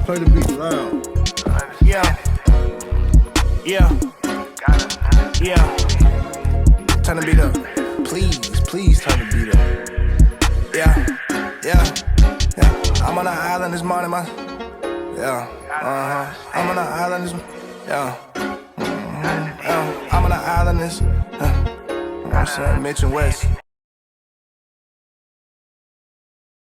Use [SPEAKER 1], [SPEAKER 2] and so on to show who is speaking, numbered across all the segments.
[SPEAKER 1] Play the beat loud.
[SPEAKER 2] Yeah. Yeah. Yeah. Turn the beat up. Please turn the beat up. Yeah. I'm on an island this morning, man. Yeah. I'm on an island this yeah. I'm on an island this I'm saying Mitch and West.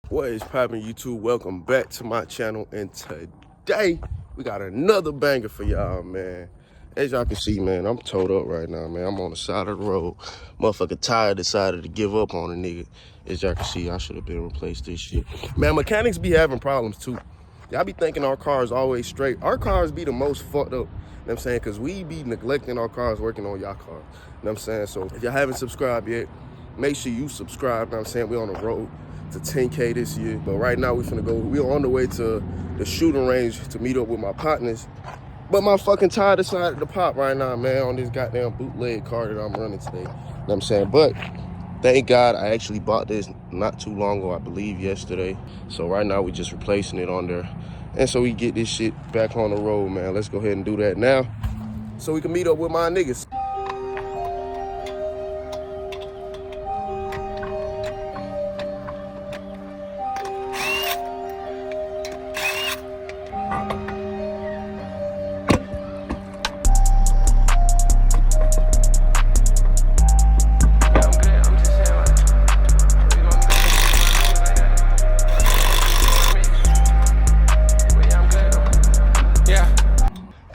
[SPEAKER 3] What is poppin', YouTube? Welcome back to my channel, and today we got another banger for y'all, man. As y'all can see, man, I'm towed up right now, man. I'm on the side of the road. Motherfucker tire decided to give up on a nigga. As y'all can see, I should have been replaced this shit. Man, mechanics be having problems too. Y'all be thinking our cars always straight. Our cars be the most fucked up. You know what I'm saying? Because we be neglecting our cars working on y'all cars. You know what I'm saying? So if y'all haven't subscribed yet, make sure you subscribe. You know what I'm saying? We on the road to 10K this year. But right now we're on the way to the shooting range to meet up with my partners. But my fucking tire decided to pop right now, man, on this goddamn bootleg car that I'm running today. You know what I'm saying? But thank God I actually bought this not too long ago, I believe yesterday. So right now we just replacing it on there. And so we get this shit back on the road, man. Let's go ahead and do that now so we can meet up with my niggas.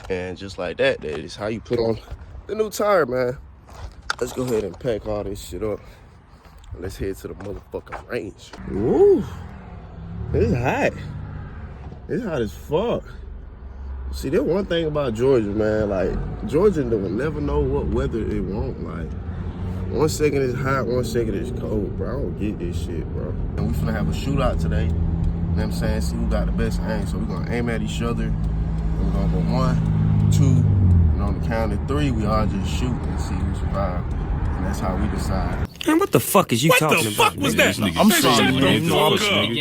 [SPEAKER 3] And just like that, that is how you put on the new tire, man. Let's go ahead and pack all this shit up. Let's head to the motherfucking range. Ooh, it's hot. It's hot as fuck. See, there's one thing about Georgia, man. Like, Georgia will never know what weather it want. Like, 1 second it's hot, 1 second it's cold, bro. I don't get this shit, bro. And we finna have a shootout today. You know what I'm saying? See who got the best aim. So we're gonna aim at each other. And we're gonna go 1, 2, and on the count of 3, we all just shoot and see who survives. And that's how we decide.
[SPEAKER 4] Man, what the fuck is you talking about?
[SPEAKER 5] What the fuck was that?
[SPEAKER 1] I'm sorry, man.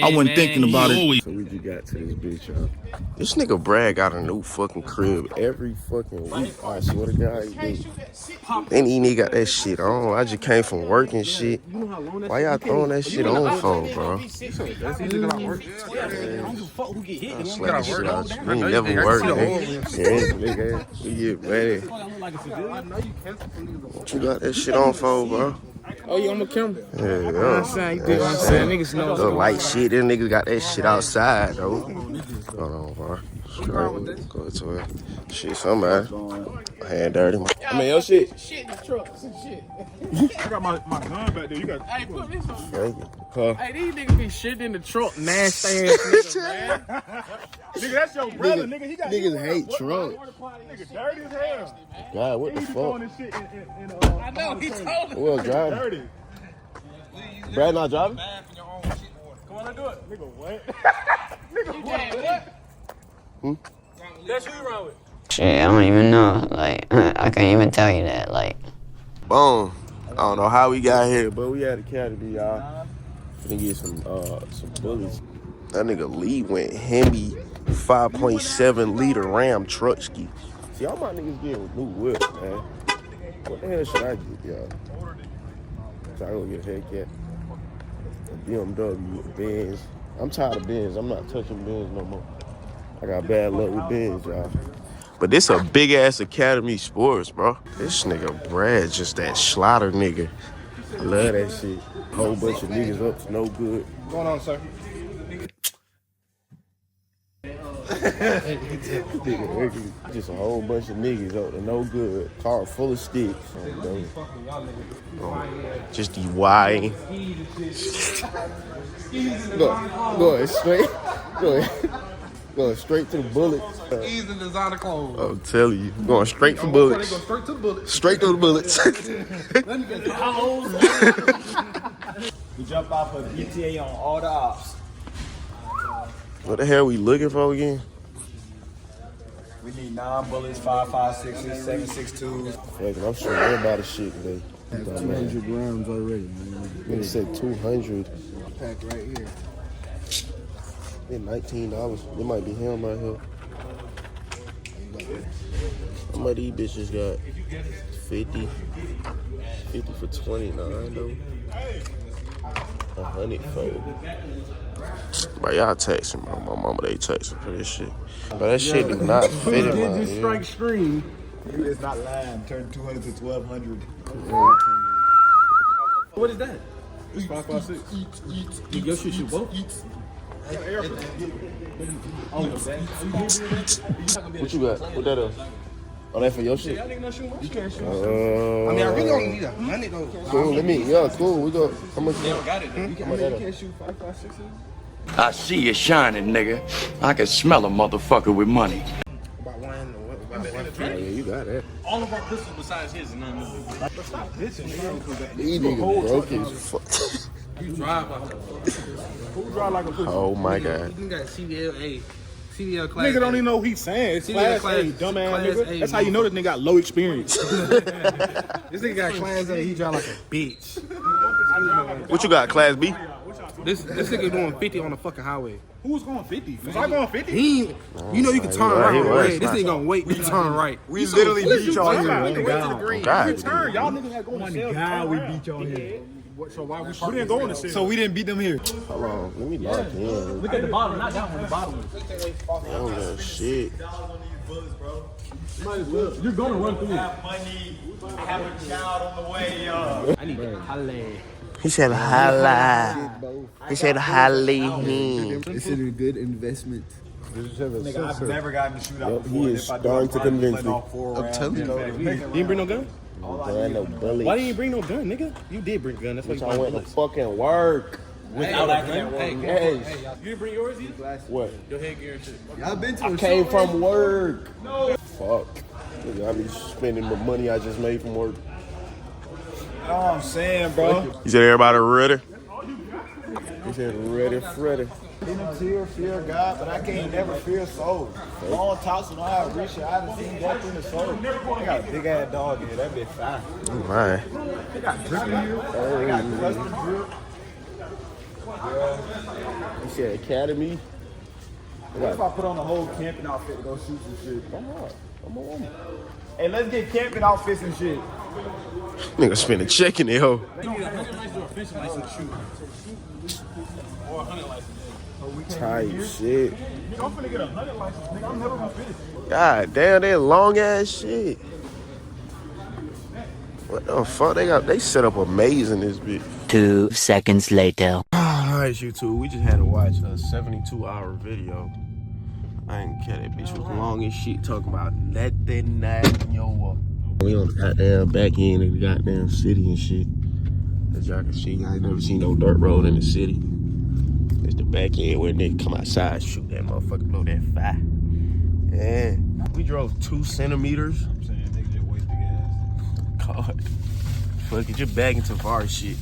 [SPEAKER 1] I wasn't thinking about it.
[SPEAKER 3] So we just got to this bitch, y'all. This nigga Brad got a new fucking crib every fucking week. I swear to God, he do. Then he nigga got that shit on. I just came from work and shit. Why y'all throwing that shit on phone, bro? I slap the shit out you. You ain't never worked, nigga. Yeah, nigga. You get mad. What you got that shit on phone, bro?
[SPEAKER 6] Oh, yeah, I'm a camera.
[SPEAKER 3] Yeah,
[SPEAKER 6] You know what I'm saying? You dig what I'm saying? Niggas know.
[SPEAKER 3] The light shit, them niggas got that shit outside, though. Hold on, bro. Straight. Go to it. Shit, somebody. Hand dirty. I mean, your shit.
[SPEAKER 6] Shit in the truck. Some shit.
[SPEAKER 5] I got my gun back there. You got.
[SPEAKER 6] Hey, put this on.
[SPEAKER 3] Thank you. Huh?
[SPEAKER 6] Hey, these niggas be shit in the truck. Nasty ass niggas, man.
[SPEAKER 5] Nigga, that's your brother, nigga. He got.
[SPEAKER 3] Niggas hate trucks.
[SPEAKER 5] Nigga, dirty as hell.
[SPEAKER 3] God, what the
[SPEAKER 5] He be throwing
[SPEAKER 3] fuck?
[SPEAKER 5] this shit in
[SPEAKER 6] I know, he told us.
[SPEAKER 3] Who else driving?
[SPEAKER 5] dirty.
[SPEAKER 3] Brad not driving?
[SPEAKER 5] Come on, let's do it. Nigga, what?
[SPEAKER 6] That's who you run with.
[SPEAKER 7] Shit, I don't even know. Like, I can't even tell you that. Like,
[SPEAKER 3] Boom. I don't know how we got here, but we had a academy, y'all. Finna get some bullets. That nigga Lee went Hemi 5.7 liter Ram truck ski. See, all my niggas getting new whips, man. What the hell should I get, y'all? So I go get a Hellcat, a BMW, a Benz. I'm tired of Benz. I'm not touching Benz no more. I got bad luck with Benz, y'all. But this a big ass Academy Sports, bro. This nigga Brad just that slaughter nigga. I love that shit. Whole bunch of niggas up to no good.
[SPEAKER 5] What's going on, sir?
[SPEAKER 3] Just a whole bunch of niggas up to no good. Car full of sticks. Just the why. Go straight. Going straight to the bullets.
[SPEAKER 6] Easy designer clothes.
[SPEAKER 3] I'm telling you, going straight for bullets.
[SPEAKER 6] Straight to the bullets.
[SPEAKER 3] Straight to the bullets.
[SPEAKER 8] We jump off of ETA on all the ops.
[SPEAKER 3] What the hell we looking for again?
[SPEAKER 8] We need 9 bullets, 5.56s, 7.62s.
[SPEAKER 3] I'm sure everybody shit today.
[SPEAKER 1] 200 grams already, man.
[SPEAKER 3] Nigga said 200.
[SPEAKER 1] Pack right here.
[SPEAKER 3] It's $19. It might be him right here. How much these bitches got? 50. 50 for 29 though. 100 for. Bro, y'all texting, bro. My mama, they texting for this shit. But that shit do not fit in my
[SPEAKER 6] Just strike screen.
[SPEAKER 8] You is not lying. Turn 200 to 1200.
[SPEAKER 6] What is that? It's 556. You your shit shoot both?
[SPEAKER 3] What you got? What that is? Oh, that for your shit?
[SPEAKER 6] Y'all niggas not shooting my shit. You can't shoot.
[SPEAKER 3] I really don't need that money though. Cool, let me. Yeah, cool. We go. How much?
[SPEAKER 6] They don't got it though. You
[SPEAKER 3] How much that is?
[SPEAKER 6] can't shoot 556.
[SPEAKER 4] I see you shining, nigga. I can smell a motherfucker with money.
[SPEAKER 3] Oh, yeah, you got that.
[SPEAKER 6] All of our pistols besides his is none of them.
[SPEAKER 3] These niggas broke as fuck.
[SPEAKER 6] You drive like a
[SPEAKER 5] Who drive like a pussy?
[SPEAKER 3] Oh my god.
[SPEAKER 6] You got CDL class.
[SPEAKER 5] Nigga don't even know what he's saying. It's class A, dumbass
[SPEAKER 6] class
[SPEAKER 5] nigga.
[SPEAKER 6] A,
[SPEAKER 5] That's how you know this nigga got low experience.
[SPEAKER 6] This nigga got class A. He drive like a bitch.
[SPEAKER 3] What you got, Class B?
[SPEAKER 6] This nigga doing 50 on the fucking highway.
[SPEAKER 5] Who was going 50? Was I going 50?
[SPEAKER 6] He, you know, you can turn right.
[SPEAKER 3] he was.
[SPEAKER 6] This nigga gonna wait. You turn right.
[SPEAKER 8] We literally beat y'all here.
[SPEAKER 3] God.
[SPEAKER 5] Turn, y'all niggas had going to sell.
[SPEAKER 8] God, we beat y'all here.
[SPEAKER 5] So why we didn't go in the cell?
[SPEAKER 8] So we didn't beat them here.
[SPEAKER 3] Hold on. Let me lock in.
[SPEAKER 6] Look at the bottom, not that one, the bottom.
[SPEAKER 3] Oh, no shit.
[SPEAKER 6] You're gonna run through it.
[SPEAKER 8] Money, have a child on the way, y'all.
[SPEAKER 6] I need to holla.
[SPEAKER 3] He said holla. He said holla.
[SPEAKER 9] This is a good investment.
[SPEAKER 8] Nigga, I've never gotten to shoot out
[SPEAKER 3] Yep,
[SPEAKER 8] before.
[SPEAKER 3] he is starting to convince me.
[SPEAKER 8] I'm telling you.
[SPEAKER 5] You didn't bring no gun?
[SPEAKER 3] No bullet.
[SPEAKER 5] Why didn't you bring no gun, nigga? You did bring a gun. That's why
[SPEAKER 3] Bitch,
[SPEAKER 5] you
[SPEAKER 3] I went to fucking work.
[SPEAKER 5] without a gun.
[SPEAKER 3] Yes.
[SPEAKER 5] You didn't bring yours either?
[SPEAKER 3] What?
[SPEAKER 5] Your headgear and shit.
[SPEAKER 9] Y'all been to
[SPEAKER 3] I came from work. No. Fuck. Nigga, I be spending the money I just made from work.
[SPEAKER 8] You know what I'm saying, bro?
[SPEAKER 3] You said everybody ready? He said ready, Freddy.
[SPEAKER 8] Fear God, but I can't never fear souls. Long talks and I reach it. I done seen death in the soul. I got a big ass dog here. That bitch fine.
[SPEAKER 3] Oh my.
[SPEAKER 8] They got drip in here. They got custom drip.
[SPEAKER 3] You said academy?
[SPEAKER 8] What if I put on the whole camping outfit to go shoot some shit? Come on. Hey, let's get camping outfits and shit.
[SPEAKER 3] Nigga spend a check in there, ho. Tight shit.
[SPEAKER 5] Nigga, I'm finna get a 100 license, nigga. I'm never gonna finish.
[SPEAKER 3] God damn, that long ass shit. What the fuck? They set up amazing this bitch.
[SPEAKER 10] 2 seconds later.
[SPEAKER 3] Alright, YouTube, we just had to watch a 72-hour video. I ain't care, that bitch was long as shit, talking about nothing, yo. We on the goddamn back end of the goddamn city and shit. As y'all can see, I ain't never seen no dirt road in the city. It's the back end where niggas come outside, shoot that motherfucker, blow that fire. And we drove 2 centimeters.
[SPEAKER 8] I'm saying, nigga just wasted gas.
[SPEAKER 3] God. Fuck it, just back into VAR shit.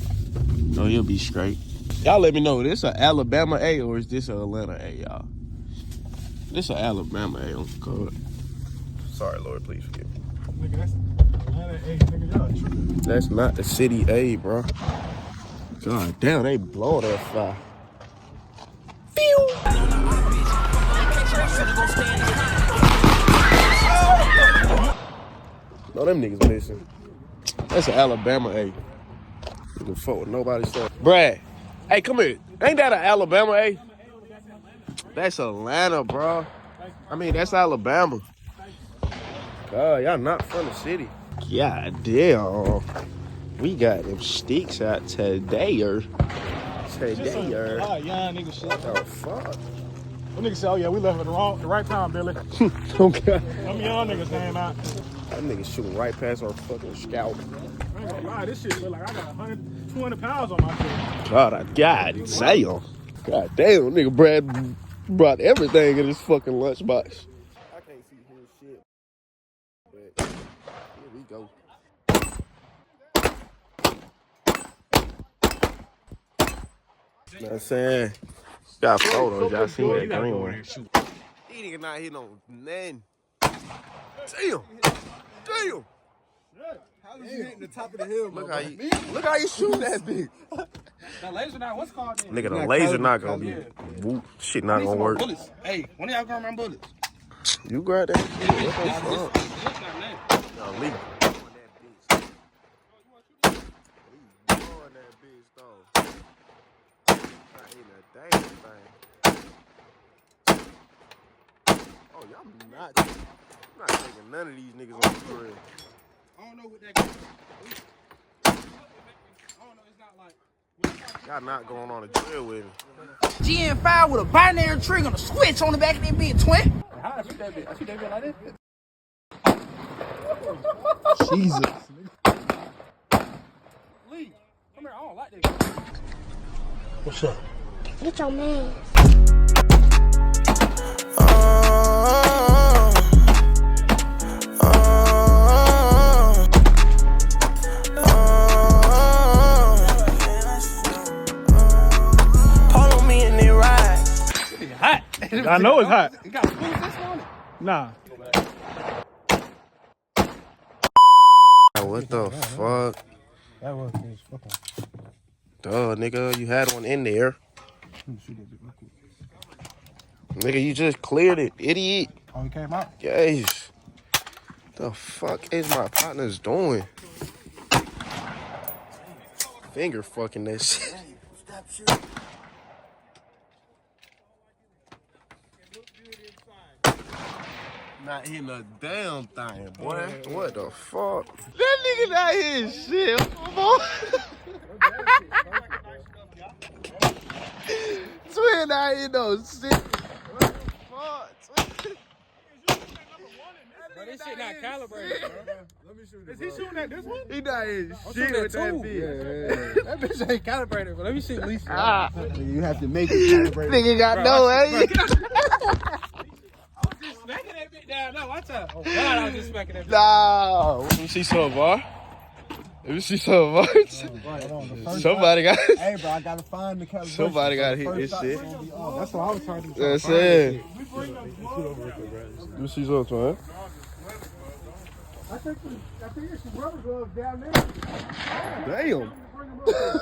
[SPEAKER 3] No, you'll be straight. Y'all let me know, this a Alabama A or is this a Atlanta A, y'all? This a Alabama A on the card. Sorry, Lord, please forgive me.
[SPEAKER 5] Nigga, that's Atlanta. Hey, nigga, y'all tripping.
[SPEAKER 3] That's not the city A, bro. God damn, they blow that fire. No, them niggas missing. That's an Alabama A. You can fuck with nobody stuff. Brad, hey, come here. Ain't that an Alabama A? That's Atlanta, bro. I mean, that's Alabama. God, y'all not from the city. God damn. We got them sticks out today,
[SPEAKER 5] Ah, young nigga shit.
[SPEAKER 3] What the fuck?
[SPEAKER 5] Them niggas say, oh yeah, we left at the right time, Billy.
[SPEAKER 3] Okay.
[SPEAKER 5] Them young niggas came out.
[SPEAKER 3] That nigga shooting right past our fucking scalp.
[SPEAKER 5] I ain't gonna lie, this shit look like I got 100, 200 pounds on my shit.
[SPEAKER 3] God damn. God damn, nigga Brad brought everything in his fucking lunchbox. I can't see his shit. But here we go. You know what I'm saying? Got photos, y'all seen that green one. These niggas not hitting on nothing. Damn.
[SPEAKER 8] How was you hitting the top of the hill?
[SPEAKER 3] Look how you shoot that bitch.
[SPEAKER 5] That laser not, what's called then?
[SPEAKER 3] Nigga, the laser not gonna be. Whoop, shit not gonna work.
[SPEAKER 5] Bullets. Hey, when y'all grab my bullets?
[SPEAKER 3] You grab that shit. What the fuck?
[SPEAKER 5] This not name.
[SPEAKER 3] Y'all leave it. Oh, y'all not taking none of these niggas on the grill.
[SPEAKER 5] I don't know what that goes. I don't know, it's not like.
[SPEAKER 3] Y'all not going on a drill with me.
[SPEAKER 9] GN5 with a binary trigger and a switch on the back of that bitch, twin.
[SPEAKER 5] How I shoot that bitch? I shoot that bitch like this.
[SPEAKER 8] Jesus.
[SPEAKER 5] Lee, come here. I don't like that.
[SPEAKER 8] What's up?
[SPEAKER 11] Get your man.
[SPEAKER 2] Follow me in the ride.
[SPEAKER 5] It's hot. I know it's hot. You got food this on it? Nah.
[SPEAKER 3] What the fuck?
[SPEAKER 8] That was his fucking.
[SPEAKER 3] Duh, nigga, you had one in there. Nigga, you just cleared it, idiot.
[SPEAKER 8] Oh, he came out?
[SPEAKER 3] Yes. The fuck is my partners doing? Finger fucking that shit. Not hitting a damn thing, boy. What the fuck? That nigga not hitting shit, boy. Twin not hitting no shit. What the fuck, twin?
[SPEAKER 5] Bro, this shit not calibrated, bro. Is he shooting at this one?
[SPEAKER 3] He not hitting
[SPEAKER 5] I'm
[SPEAKER 3] shit
[SPEAKER 5] shooting
[SPEAKER 3] with
[SPEAKER 5] at
[SPEAKER 3] that
[SPEAKER 5] two.
[SPEAKER 3] bitch.
[SPEAKER 5] That bitch ain't calibrated, but let me see at least.
[SPEAKER 8] You have to make it calibrated.
[SPEAKER 3] Nigga got no aim.
[SPEAKER 5] Smacking that bitch down. No, watch out. Oh, God, I was just smacking that bitch.
[SPEAKER 3] Nah. Let me see some, boy. Let me see some, boy. Somebody got it.
[SPEAKER 8] Hey, bro, I gotta find the calibration.
[SPEAKER 3] Somebody got to hit this shit.
[SPEAKER 8] That's what I was trying to do.
[SPEAKER 3] That's it. Let me see something, man.
[SPEAKER 5] I think it's some rubber gloves down there.
[SPEAKER 3] Damn.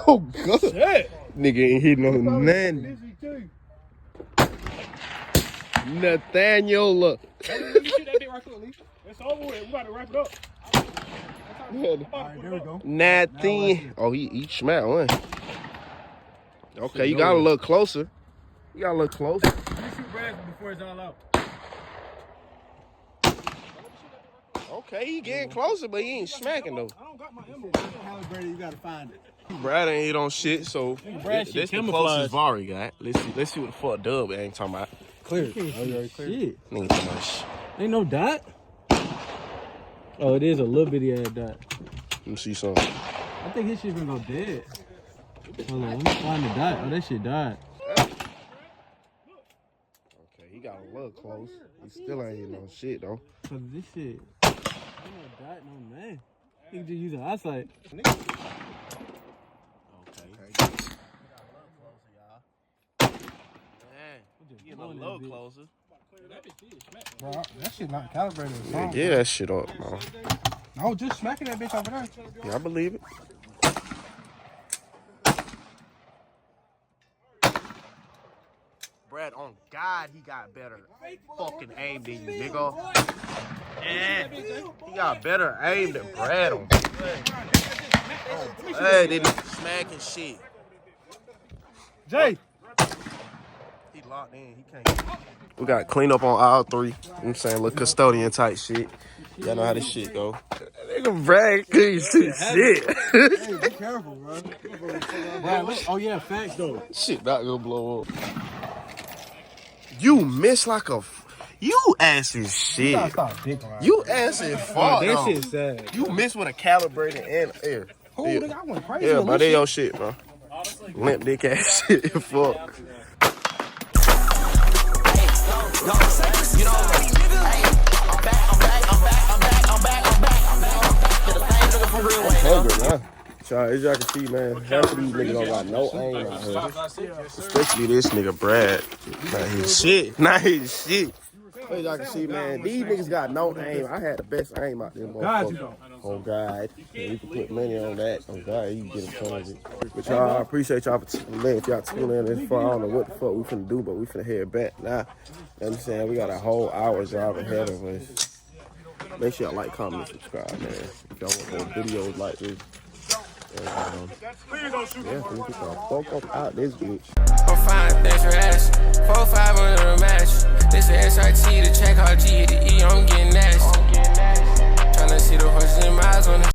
[SPEAKER 3] Oh, God.
[SPEAKER 5] Shit.
[SPEAKER 3] Nigga ain't hitting no nothing.
[SPEAKER 5] Busy, too.
[SPEAKER 3] Nathaniel.
[SPEAKER 5] Let me shoot that bitch right quick, Lee. It's over with. We about to wrap it up.
[SPEAKER 8] Alright, there we go.
[SPEAKER 3] Nothing. Oh, he smacked one. Okay, you got to look closer. You got to look closer.
[SPEAKER 5] Let me shoot Brad before it's all out.
[SPEAKER 3] Okay, he getting closer, but he ain't smacking, though.
[SPEAKER 5] I don't got my ammo.
[SPEAKER 8] Calibrated, you gotta find it.
[SPEAKER 3] Brad ain't hit on shit, so
[SPEAKER 5] Brad
[SPEAKER 3] this
[SPEAKER 5] shit
[SPEAKER 3] the
[SPEAKER 5] camouflage.
[SPEAKER 3] closest Vari got. Let's see what the fuck Dub ain't talking about.
[SPEAKER 8] Clear. Oh, you already clear?
[SPEAKER 6] Shit.
[SPEAKER 3] Nigga talking about shit.
[SPEAKER 6] Ain't no dot? Oh, it is a little bitty ass dot.
[SPEAKER 3] Let me see something.
[SPEAKER 6] I think his shit gonna go dead. Hold on, let me find the dot. Oh, that shit died.
[SPEAKER 3] Okay, he got a little close. He still ain't hitting no shit, though.
[SPEAKER 6] Cause this shit. Ain't no dot, no man. You can just use an eyesight.
[SPEAKER 3] Getting a little closer.
[SPEAKER 8] Bro, that shit not calibrated.
[SPEAKER 3] Yeah, get that shit up, bro.
[SPEAKER 8] I was just smacking that bitch over there.
[SPEAKER 3] Yeah, I believe it. Brad, on God, he got better fucking aim than you, nigga. Yeah, he got better aim than Brad on. Hey, they smacking shit.
[SPEAKER 5] Jay.
[SPEAKER 3] He locked in. He can't. We got clean up on aisle 3. You know what I'm saying? Little custodian type shit. Y'all know how this shit go. Nigga Brad couldn't shoot shit.
[SPEAKER 8] Hey, be careful, bro.
[SPEAKER 6] Oh yeah, facts though.
[SPEAKER 3] Shit not gonna blow up. You miss like a. You assing shit. You assing far.
[SPEAKER 6] That shit sad.
[SPEAKER 3] You miss with a calibrated and air.
[SPEAKER 8] Oh, nigga, I went crazy.
[SPEAKER 3] Yeah,
[SPEAKER 8] on
[SPEAKER 3] bro,
[SPEAKER 8] this
[SPEAKER 3] they your shit, bro. Limp dick ass shit. Fuck. I'm hungry, man. Child, as y'all can see, man, half of these niggas don't got no aim out here. Especially this nigga, Brad. Not his shit. Not his shit. As y'all can see, man, these niggas got no aim. I had the best aim out there, motherfucker. Oh God, yeah, we can put money on that. Oh God, you can get a ton of it. But y'all, I appreciate y'all for tuning in. If y'all tune in this far, I don't know what the fuck we finna do, but we finna head back now. You know what I'm saying? We got a whole hour drive ahead of us. Make sure y'all like, comment, and subscribe, man. If y'all want more videos like this. And, yeah, we get the fuck up out this bitch.
[SPEAKER 2] I'm fine, thanks for asking. 4-5 under the match. This is SRT, the check, hard G, the E, I'm getting nasty. Tryna see the horses in my eyes on the